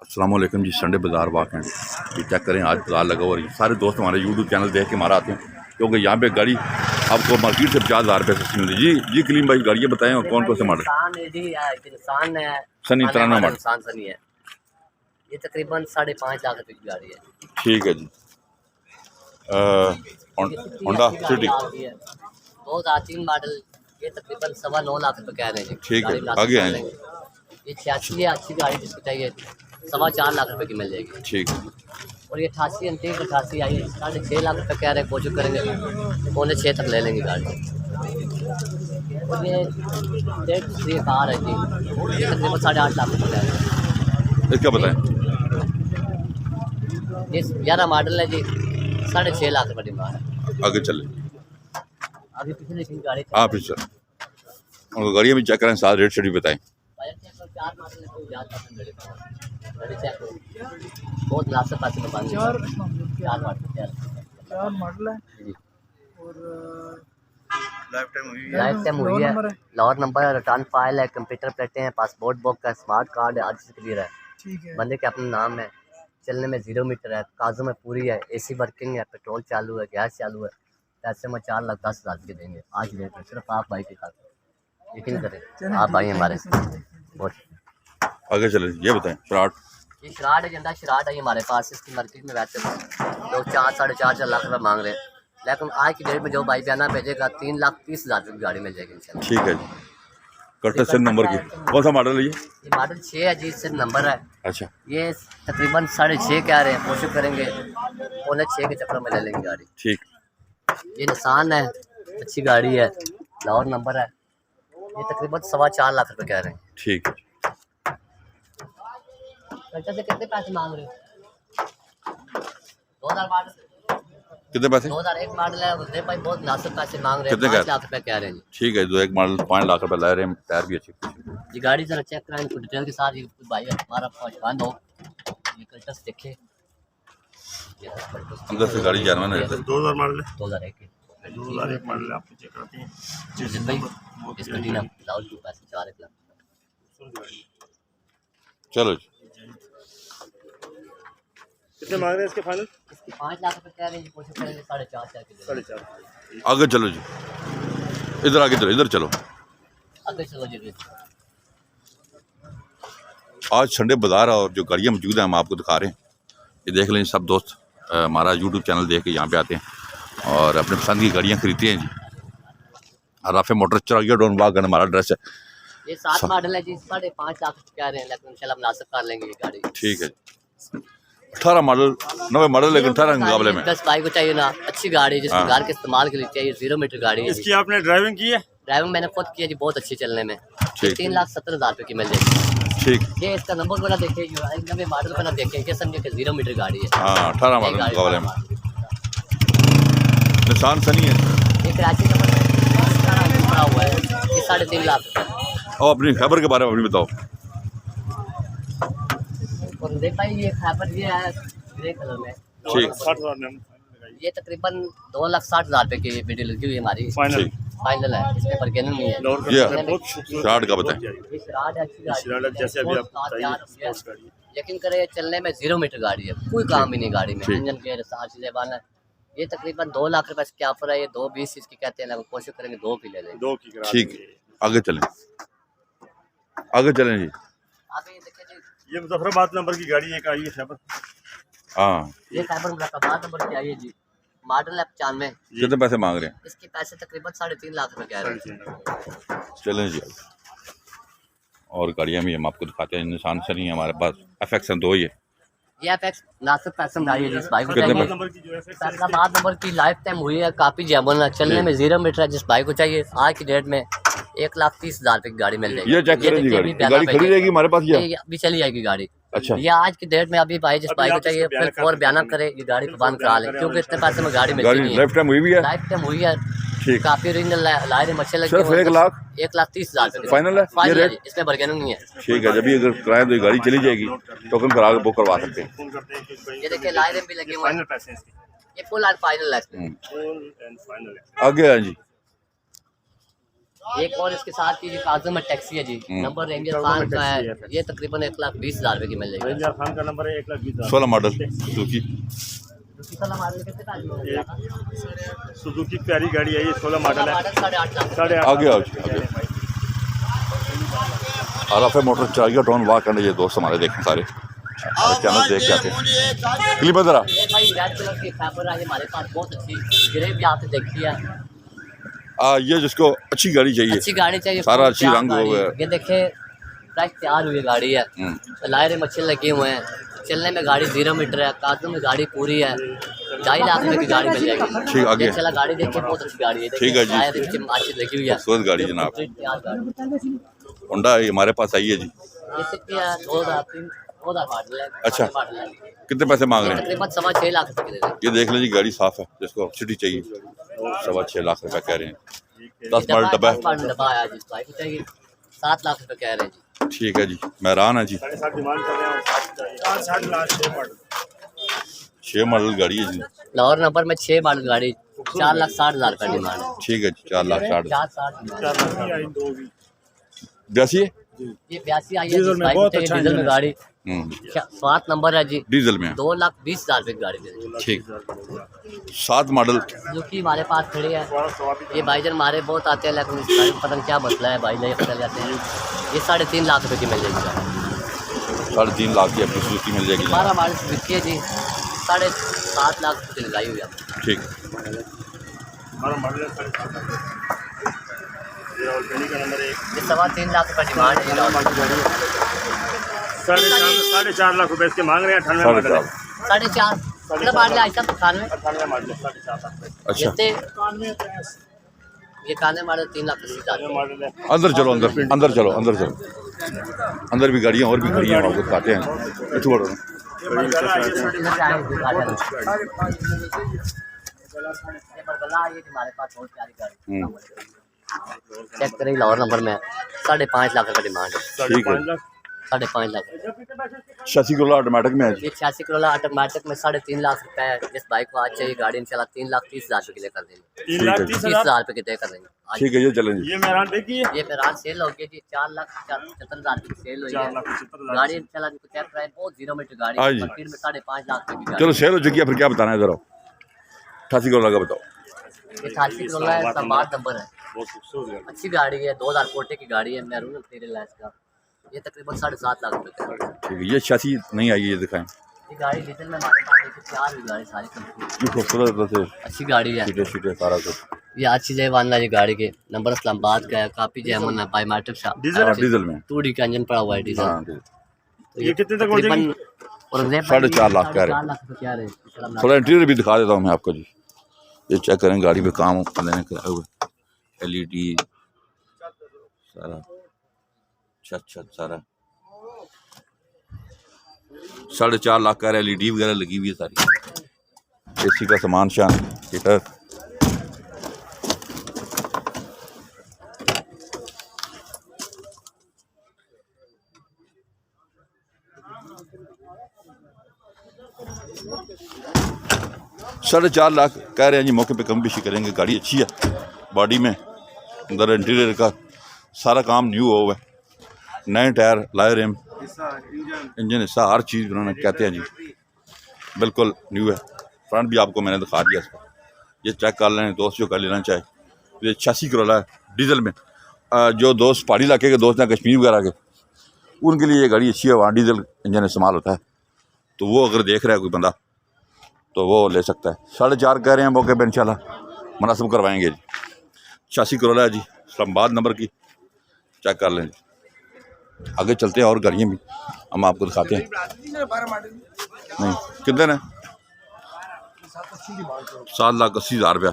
अस्सलाम वालेकुम जी। संडे बाज़ार वाक़ हैं, ये चेक करें आज बाज़ार लगा हुआ है। सारे दोस्त हमारे यूट्यूब चैनल देख के हमारा आते हैं क्योंकि यहाँ पे गाड़ी आपको मार्केट से 50,000 रुपये सस्ती मिलती है। जी कलीम भाई, गाड़ियाँ बताएं और कौन कौन से मॉडल? सनी 93 मॉडल है। ये तकरीबन 5.5 लाख रुपए की गाड़ी है। ठीक है जी। होंडा सिटी 2003 मॉडल, ये तकरीबन 9.25 लाख रुपए कह रहे हैं जी। ठीक है, आगे आए। ये 86 है, अच्छी गाड़ी जिसको चाहिए 4.25 लाख रुपए की मिल जाएगी। ठीक है। और ये 88 अंतिम 88 आई है, 6.5 लाख रुपए कह रहे हैं। कोशिश करेंगे 6.25 तक ले लेंगे गाड़ी। और ये डेढ़ कार है जी, ये तकरीबन 8.5 लाख रुपए कह रहे हैं। इसका बताएं। ये 11 मॉडल है जी, 6.5 लाख रुपए डिमांड है। आगे चले। अभी पिछले की गाड़ी हाँ फिर सर उनको गाड़ियाँ भी चेक करें, साथ रेट शेट भी बताएं। 4 मॉडल है, कोई ज़्यादा पसंद गाड़ी चेक करो, बहुत मुनासिब पैसे में बन गए। 4 मॉडल है और लाइफ टाइम हुई है। लाहौर नंबर है, रिटर्न फाइल है, कंप्यूटर प्लेटें हैं, पासपोर्ट बुक है, स्मार्ट कार्ड है, आज से क्लियर है। ठीक है। बंदे के अपना नाम है, चलने में 0 मीटर है, कागजों में पूरी है, एसी वर्किंग है, पेट्रोल चालू है, गैस चालू है। पैसे में 4,10,000 के देंगे आज रेट में, सिर्फ आप भाई के साथ यकीन करें। आप भाई हमारे बहुत। आगे चले, ये बताएं। शराट ये शराट है, जिंदा शराट है ये हमारे पास। इसकी मार्केट में वैसे लोग 4 4.5 लाख रुपये मांग रहे हैं, लेकिन आज की डेट में जो भाई बयाना भेजेगा 3,30,000 रुपये की गाड़ी मिल जाएगी इंशाल्लाह। ठीक है जी। कटल नंबर की कौन सा मॉडल है ये मॉडल 6 है जी, इससे नंबर है। अच्छा ये तकरीबन 6.5 कह रहे हैं, कोशिश करेंगे 6.25 के चक्कर में ले लेंगे गाड़ी। ठीक। ये निसान है, अच्छी गाड़ी है, लाहौर नंबर है। ये तकरीबन 4.25 लाख रुपए कह रहे हैं। ठीक है। से कितने पैसे मांग रहे हो? 2000 मॉडल, कितने पैसे? 2001 मॉडल है, उसने भाई बहुत मुनासिब पैसे मांग रहे हैं। कितने 5 लाख रुपए कह रहे हैं। ठीक है, जो एक मॉडल 5 लाख रुपए ला रहे हैं, टायर भी अच्छे। ये गाड़ी जरा चेक कराएं इसको डिटेल के साथ। ये भाई हमारा पहचान हो, ये कल्टस देखे, अंदर से गाड़ी जानवर है। 2000 मॉडल है, 2001 के 2001 मॉडल है। आपको चेक कराते हैं। इसका डीना लाउड के पैसे 4 लाख। चलो जी। कितने मांग रहे हैं इसके फाइनल? इसकी 5 लाख रुपए कह रहे हैं, कोशिश करेंगे 4.5 के लिए। 4.5। आगे चलो जी, इधर आगे चलो, इधर चलो। आगे चलो जी। आज संडे बाजार और जो गाड़ियाँ मौजूद हैं हम आपको दिखा रहे हैं। ये देख लें, सब दोस्त हमारा यूट्यूब चैनल देख के यहाँ पे आते हैं और अपने पसंद की गाड़ियाँ खरीदते हैं जी। राफे मोटर चौराहा डोन बाग हमारा एड्रेस है। ये 7 मॉडल है जी, 5.5 लाख कह रहे हैं, लेकिन इंशाल्लाह मुनासिब कर लेंगे ये गाड़ी। ठीक है। 18 मॉडल 9 मॉडल, लेकिन 18 के मुकाबले में 10 भाई को चाहिए ना, अच्छी गाड़ी जिसको घर के इस्तेमाल के लिए चाहिए। 0 मीटर गाड़ी है। इसकी आपने ड्राइविंग की है? ड्राइविंग मैंने खुद की है जी, बहुत अच्छी चलने में। ठीक। 3,70,000 रुपये की मिल जाएगी। ठीक। ये इसका नंबर बना देखे, नवे मॉडल बना देखे, ये समझे कि 0 मीटर गाड़ी है। हाँ, 18 मॉडल के मुकाबले में निसान सनी है। ये कराची नंबर पड़ा हुआ है, ये 3.5 लाख रुपये। और अपनी खैबर के बारे में अपनी बताओ। और देख भाई ये खैबर ये है ग्रे कलर में। ठीक। 60,000 में ये तकरीबन 2,60,000 रुपये की वीडियो लगी हुई है हमारी। फाइनल फाइनल है, इसमें बर्गेनर नहीं है। शराट का बताएं। ये शराट है, अच्छी गाड़ी है। जैसे अभी आप बताइए, यकीन करें चलने में 0 मीटर गाड़ी है, कोई काम भी नहीं गाड़ी में। इंजन के साथ चीजें बना। ये तकरीबन 2 लाख रुपए क्या ऑफर है। ये 2.20 इसकी कहते हैं, कोशिश करेंगे 2 की ले लेंगे। 2 की करा। ठीक, आगे चलें, आगे चलें जी। आगे ये देखिए जी, ये मुजफ्फराबाद नंबर की गाड़ी एक आई है खैबर। हाँ, ये खैबर मुजफ्फराबाद नंबर की आई है जी, मॉडल है 95। कितने पैसे मांग रहे हैं? इसके पैसे तकरीबन 3.5 लाख रुपए कह रहे हैं। चलें जी। और गाड़ियाँ भी हम आपको दिखाते हैं। निशान से नहीं है हमारे पास, FX 2 ही है। ये FX मुनासिब पैसे में आई है जिस बाइक को कितने चाहिए। नंबर की जो है फैसलाबाद नंबर की लाइफ टाइम हुई है, काफी जैमन है, चलने में 0 मीटर है। जिस बाइक को चाहिए आज की डेट में 1,30,000 रुपए की गाड़ी मिल जाएगी। ये चेक करें जी, गाड़ी खड़ी रहेगी हमारे पास। ये अभी चली जाएगी गाड़ी। अच्छा, ये आज की डेट में अभी भाई जिस बाइक को चाहिए फिर और बयाना करे, ये गाड़ी को बंद करा ले, क्योंकि इतने पैसे में गाड़ी मिलती नहीं है। लाइफ टाइम हुई भी है। लाइफ टाइम हुई है, ठीक। काफी ओरिजिनल लाइन अच्छे लगे। सिर्फ 1,30,000 फाइनल है ये रेट। इसमें बर्गेनर नहीं है। ठीक है, जब भी अगर कराएं तो ये गाड़ी चली जाएगी, टोकन करा के बुक करवा सकते हैं। फोन करते हैं कि ये देखिए लाइन भी लगे हुए हैं, फाइनल पैसे हैं इसके। ये फुल एंड फाइनल है। फुल एंड फाइनल है। आगे है जी। एक और इसके साथ की जी काजम में टैक्सी है जी, नंबर रेंजर खान का है, ये तकरीबन 1,20,000 रुपये की मिल जाएगी। रेंजर खान का नंबर है 1,20,000। 16 मॉडल सुजुकी। सुजुकी प्यारी गाड़ी है ये, 16 मॉडल है, 8.5 साढ़े आगे आओ जी, आगे। आराफे मोटर चाहिए टोन वाक करने ये दोस्त हमारे देखें सारे चैनल देख के आते हैं। क्लिप जरा ये भाई रेड कलर की फैबर है हमारे पास, बहुत अच्छी ग्रे भी आपने देखी है। ये जिसको अच्छी गाड़ी चाहिए, अच्छी गाड़ी चाहिए, सारा अच्छी रंग हो गया। ये देखे फ्रेश तैयार हुई गाड़ी है, लायरे मच्छर लगे हुए हैं, चलने में गाड़ी 0 मीटर है, कागजों में गाड़ी पूरी है, 2.5 लाख रुपए की गाड़ी मिल जाएगी। ठीक, आगे चला गाड़ी देखिए, बहुत अच्छी गाड़ी है। ठीक है जी, अच्छी लगी हुई है, खूबसूरत गाड़ी जनाब। तैयार गाड़ी होंडा हमारे पास आई है जी। ये कितनी है? 2003 मॉडल है। अच्छा। मॉडल है, कितने पैसे मांग रहे हैं? तकरीबन 6.25 लाख रुपए की दे देंगे। ये देख लीजिए गाड़ी साफ है, जिसको सिटी चाहिए 6.25 लाख रुपए कह रहे हैं। 10 मॉडल डब्बा है, 10 मॉडल डब्बा आया जी, भाई चाहिए 7 लाख रुपए कह रहे हैं जी। ठीक है जी, मेहरान है जी। 7.5 डिमांड कर रहे हैं, 60 लाख 6 मॉडल। 6 मॉडल गाड़ी है जी। लाहौर नंबर में 6 मॉडल गाड़ी, 4,60,000 रुपए डिमांड है। ठीक है जी, 4,60,000। 4,60,000 82 है ये 82 आई है जी, भाई को चाहिए डीजल में गाड़ी, 7 नंबर है जी, डीजल में। 2,20,000 रुपए की गाड़ी दे देंगे। ठीक, 7 मॉडल जो कि हमारे पास खड़ी है, ये भाईजान हमारे बहुत आते हैं, लेकिन इस गाड़ी में पता नहीं क्या मसला है, भाई ले चल जाते हैं। ये 3.5 लाख रुपए की मिल जाएगी। 3.5 लाख की अपनी सुजुकी मिल जाएगी। 12 मॉडल बिकी है जी, 7.5 लाख रुपए की लगाई हुई है। ठीक, 12 मॉडल है, 7.5 लाख। ये ऑलरेडी का नंबर 1, ये 3.25 लाख रुपए डिमांड है। 4.5 लाख रुपए इसके मांग रहे हैं। 98 मॉडल है, 4.5 मतलब मॉडल है, 98 98 मॉडल है, 4.5 लाख रुपए। अच्छा। ये काने मॉडल 3,80,000 मॉडल है। अंदर चलो, अंदर चलो, अंदर चलो। अंदर भी गाड़ियाँ और भी खड़ी हैं, आपको दिखाते हैं। छोड़ो हमारे पास बहुत प्यारी गाड़ी चेक करें, लाहौर नंबर में 5.5 लाख रुपए डिमांड है। ठीक है, 5.5 लाख। 86 किलो ऑटोमेटिक में है जी। ये 86 किलो ऑटोमेटिक में 3.5 लाख रुपए है। जिस बाइक को आज चाहिए गाड़ी इंशाल्लाह 3,30,000 रुपए की ले कर देंगे। 3,30,000 रुपए की दे कर देंगे। ठीक है, ये चलें जी। ये मेहरान देखिए, ये मेरा सेल हो गया जी, 4,75,000 की सेल हुई है। 4,75,000 गाड़ी इंशाल्लाह इनको चेक कराए, बहुत 0 मीटर गाड़ी हाँ है, जी। मार्केट में 5.5 लाख रुपए की गाड़ी। चलो शेयर हो चुकी है, फिर क्या बताना है जरा। 88 किलो लगा बताओ। ये 88 किलो है, समार्ट नंबर है, बहुत खूबसूरत है। अच्छी गाड़ी है, 2000 कोटे की गाड़ी है, मैरून मटेरियल है इसका। ये तकरीबन 7.5 लाख रुपए की है। ठीक है, ये 86 नहीं आई है, ये दिखाएं। ये गाड़ी डीजल में हमारे पास देखिए तैयार हुई गाड़ी सारी कंपनी, ये खूबसूरत से अच्छी गाड़ी है। सीटें सीटें सारा कुछ। ये अच्छी जय वाला ये गाड़ी के नंबर इस्लामाबाद का है, काफी जैमन है, बायोमेट्रिक डीजल में 2D का इंजन पड़ा हुआ है डीजल। हाँ, डीजल। तो ये कितने तक हो जाएगी? तकरीबन 4.5 लाख कह रहे हैं। 4 लाख रुपए कह रहे हैं। थोड़ा इंटीरियर भी दिखा देता हूँ मैं आपको जी। ये चेक करें, गाड़ी पे काम मैंने कराया हुआ, LED सारा, छत सारा। 4.5 लाख का LED वगैरह लगी हुई है सारी। AC का सामान, शान, हीटर। साढ़े 4 लाख कह रहे हैं जी, मौके पे कम बेशी करेंगे। गाड़ी अच्छी है, बॉडी में, अंदर इंटीरियर का सारा काम न्यू हुआ है, नए टायर, लायर रिम, इंजन हिस्सा, हर चीज़ उन्होंने कहते हैं जी बिल्कुल न्यू है। फ्रंट भी आपको मैंने दिखा दिया इसका, ये चेक कर लें दोस्त जो कर लेना चाहे। ये 86 किलो है डीजल में। जो दोस्त पहाड़ी इलाके के दोस्त हैं, कश्मीर वगैरह के, उनके लिए ये गाड़ी अच्छी है, वहाँ डीजल इंजन इस्तेमाल होता है, तो वो अगर देख रहा है कोई बंदा तो वो ले सकता है। 4.5 कह रहे हैं, मौके पर इंशाल्लाह मुनासिब करवाएंगे जी। 86 किलो है जी, इस्लामाबाद नंबर की, चेक कर लें जी। आगे चलते हैं और गाड़ियाँ भी हम आपको दिखाते हैं। नहीं कितने ने? 7,80,000 रुपया,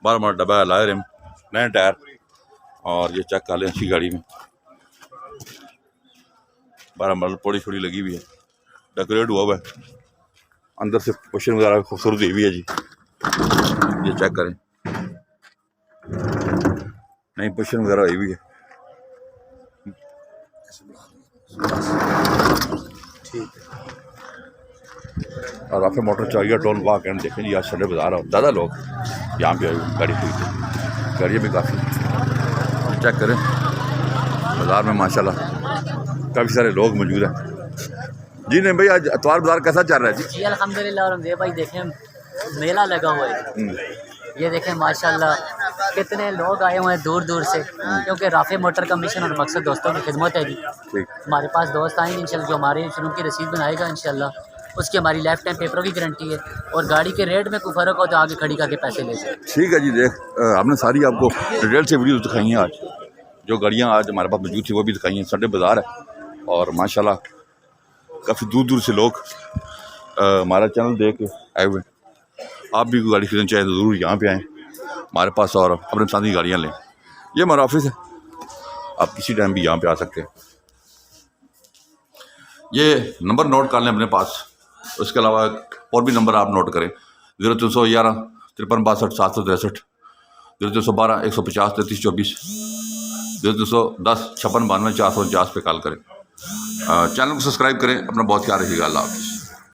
12 मॉडल डब्बा है, लायर रिम, नए टायर, और ये चेक कर लें अच्छी गाड़ी में। 12 मॉडल, पौड़ी छोड़ी लगी हुई है, डेकोरेट हुआ हुआ है, अंदर से पोशन वगैरह खूबसूरत हुई हुई है जी। ये चेक करें, नई पोशन वगैरह हुई हुई है। और आपके मोटर चाहिए टोल वाक एंड देखें जी, आज संडे बाजार आओ, ज़्यादा लोग यहाँ पे आए गाड़ी खरीदते, गाड़ियाँ भी काफ़ी चेक करें, बाज़ार में माशाल्लाह काफ़ी सारे लोग मौजूद हैं। जी नहीं भाई, आज अतवार बाज़ार कैसा चल रहा है जी? जी अल्हम्दुलिल्लाह। और भाई देखें मेला लगा हुआ है, ये देखें माशाल्लाह कितने लोग आए हुए हैं दूर दूर से, क्योंकि राफे मोटर का मिशन और मकसद दोस्तों की खिदमत है जी। ठीक, हमारे पास दोस्त आएंगे इंशाल्लाह, जो हमारे शुरू की रसीद बनाएगा इंशाल्लाह, उसकी हमारी लाइफ टाइम पेपरों की गारंटी है, और गाड़ी के रेट में कोई फ़र्क हो तो आगे खड़ी करके पैसे ले जाए। ठीक है जी। देख हमने सारी आपको डिटेल से वीडियो दिखाई हैं। आज जो गाड़ियाँ आज हमारे पास मौजूद थी वो भी दिखाई हैं। संडे बाज़ार है और माशाल्लाह काफ़ी दूर दूर से लोग हमारा चैनल देख के आए हुए। आप भी कोई गाड़ी खरीदना चाहें तो ज़रूर यहाँ पे आएँ हमारे पास और अपने पसंद की गाड़ियाँ लें। ये हमारा ऑफिस है, आप किसी टाइम भी यहाँ पे आ सकते हैं। ये नंबर नोट कर लें अपने पास, उसके अलावा और भी नंबर आप नोट करें 0311 53 62 763, 0312 150 33 24, 0310 56 92 449 पे कॉल करें। चैनल को सब्सक्राइब करें। अपना बहुत ख्याल रखिएगा। अल्लाह हाफ़िज़।